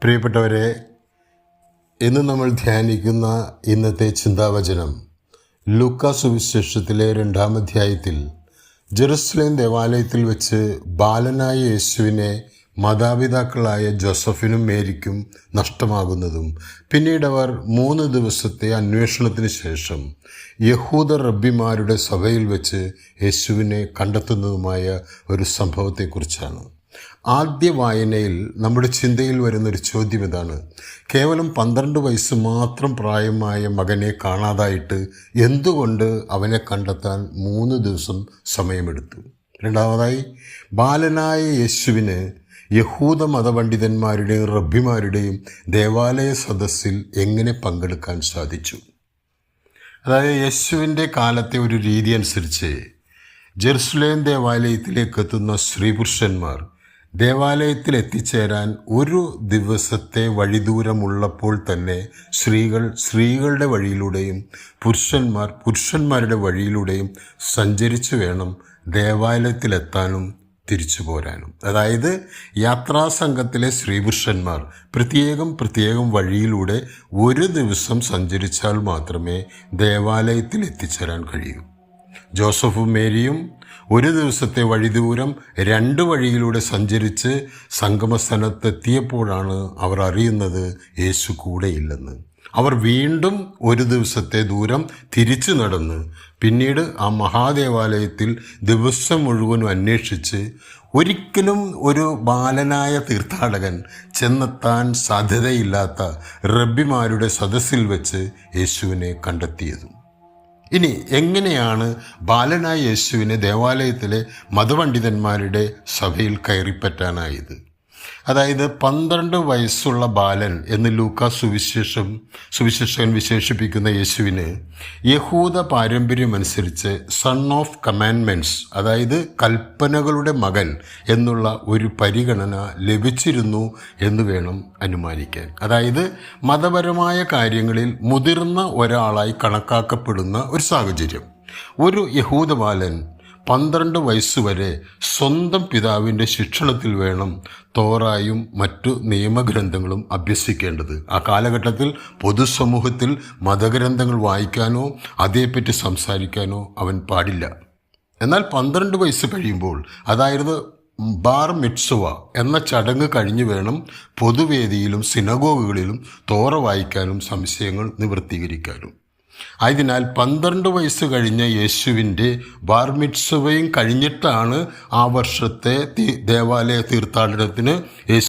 പ്രിയപ്പെട്ടവരെ, ഇന്ന് നമ്മൾ ധ്യാനിക്കുന്ന ഇന്നത്തെ ചിന്താവചനം ലൂക്കാ സുവിശേഷത്തിലെ 2-ാം അധ്യായത്തിൽ ജെറുസലേം ദേവാലയത്തിൽ വെച്ച് ബാലനായ യേശുവിനെ മാതാപിതാക്കളായ ജോസഫിനും മേരിക്കും നഷ്ടമാകുന്നതും പിന്നീട് അവർ 3 ദിവസത്തെ അന്വേഷണത്തിന് ശേഷം യഹൂദ റബ്ബിമാരുടെ സഭയിൽ വെച്ച് യേശുവിനെ കണ്ടെത്തുന്നതുമായ ഒരു സംഭവത്തെക്കുറിച്ചാണ്. ആദ്യ വായനയിൽ നമ്മുടെ ചിന്തയിൽ വരുന്നൊരു ചോദ്യം ഇതാണ്: കേവലം 12 വയസ്സ് മാത്രം പ്രായമായ മകനെ കാണാതായിട്ട് എന്തുകൊണ്ട് അവനെ കണ്ടെത്താൻ 3 ദിവസം സമയമെടുത്തു? രണ്ടാമതായി, ബാലനായ യേശുവിന് യഹൂദ മതപണ്ഡിതന്മാരുടെയും റബ്ബിമാരുടെയും ദേവാലയ സദസ്സിൽ എങ്ങനെ പങ്കെടുക്കാൻ സാധിച്ചു? അതായത് യേശുവിൻ്റെ കാലത്തെ ഒരു രീതി അനുസരിച്ച് ജെറുസലേം ദേവാലയത്തിലേക്ക് എത്തുന്ന സ്ത്രീപുരുഷന്മാർ ദേവാലയത്തിൽ എത്തിച്ചേരാൻ 1 ദിവസത്തെ വഴിദൂരമുള്ളപ്പോൾ തന്നെ സ്ത്രീകളുടെ വഴിയിലൂടെയും പുരുഷന്മാരുടെ വഴിയിലൂടെയും സഞ്ചരിച്ചു വേണം ദേവാലയത്തിലെത്താനും തിരിച്ചു പോരാനും. അതായത് യാത്രാസംഘത്തിലെ സ്ത്രീപുരുഷന്മാർ പ്രത്യേകം വഴിയിലൂടെ 1 ദിവസം സഞ്ചരിച്ചാൽ മാത്രമേ ദേവാലയത്തിൽ എത്തിച്ചേരാൻ കഴിയൂ. ജോസഫും മേരിയും 1 ദിവസത്തെ വഴിദൂരം 2 വഴിയിലൂടെ സഞ്ചരിച്ച് സംഗമസ്ഥലത്തെത്തിയപ്പോഴാണ് അവർ അറിയുന്നത് യേശു കൂടെയില്ലെന്ന്. അവർ വീണ്ടും 1 ദിവസത്തെ ദൂരം തിരിച്ചു നടന്ന് പിന്നീട് ആ മഹാദേവാലയത്തിൽ ദിവസം മുഴുവനും അന്വേഷിച്ച് ഒരിക്കലും ഒരു ബാലനായ തീർത്ഥാടകൻ ചെന്നെത്താൻ സാധ്യതയില്ലാത്ത റബ്ബിമാരുടെ സദസ്സിൽ വെച്ച് യേശുവിനെ കണ്ടെത്തിയതും. ഇനി എങ്ങനെയാണ് ബാലനായ യേശുവിനെ ദേവാലയത്തിലെ മതപണ്ഡിതന്മാരുടെ സഭയിൽ കയറിപ്പറ്റാനായത്? അതായത് 12 വയസ്സുള്ള ബാലൻ എന്ന് ലൂക്കാ സുവിശേഷകൻ വിശേഷിപ്പിക്കുന്ന യേശുവിന് യഹൂദ പാരമ്പര്യമനുസരിച്ച് സൺ ഓഫ് കമാൻഡ്മെൻറ്റ്സ്, അതായത് കൽപ്പനകളുടെ മകൻ എന്നുള്ള ഒരു പരിഗണന ലഭിച്ചിരുന്നു എന്ന് വേണം അനുമാനിക്കാൻ. അതായത് മതപരമായ കാര്യങ്ങളിൽ മുതിർന്ന ഒരാളായി കണക്കാക്കപ്പെടുന്ന ഒരു സാഹചര്യം. ഒരു യഹൂദ ബാലൻ 12 വയസ്സുവരെ സ്വന്തം പിതാവിൻ്റെ ശിക്ഷണത്തിൽ വേണം തോറായും മറ്റു നിയമഗ്രന്ഥങ്ങളും അഭ്യസിക്കേണ്ടത്. ആ കാലഘട്ടത്തിൽ പൊതുസമൂഹത്തിൽ മതഗ്രന്ഥങ്ങൾ വായിക്കാനോ അതേപ്പറ്റി സംസാരിക്കാനോ അവൻ പാടില്ല. എന്നാൽ 12 വയസ്സ് കഴിയുമ്പോൾ, അതായത് ബാർ മിറ്റ്സുവ എന്ന ചടങ്ങ് കഴിഞ്ഞു വേണം പൊതുവേദിയിലും സിനഗോഗുകളിലും തോറ വായിക്കാനും സംശയങ്ങൾ നിവൃത്തീകരിക്കാനും. ആയതിനാൽ 12 വയസ്സ് കഴിഞ്ഞ യേശുവിൻ്റെ ബാർ മിറ്റ്സുവയും കഴിഞ്ഞിട്ടാണ് ആ വർഷത്തെ ദേവാലയ തീർത്ഥാടനത്തിന്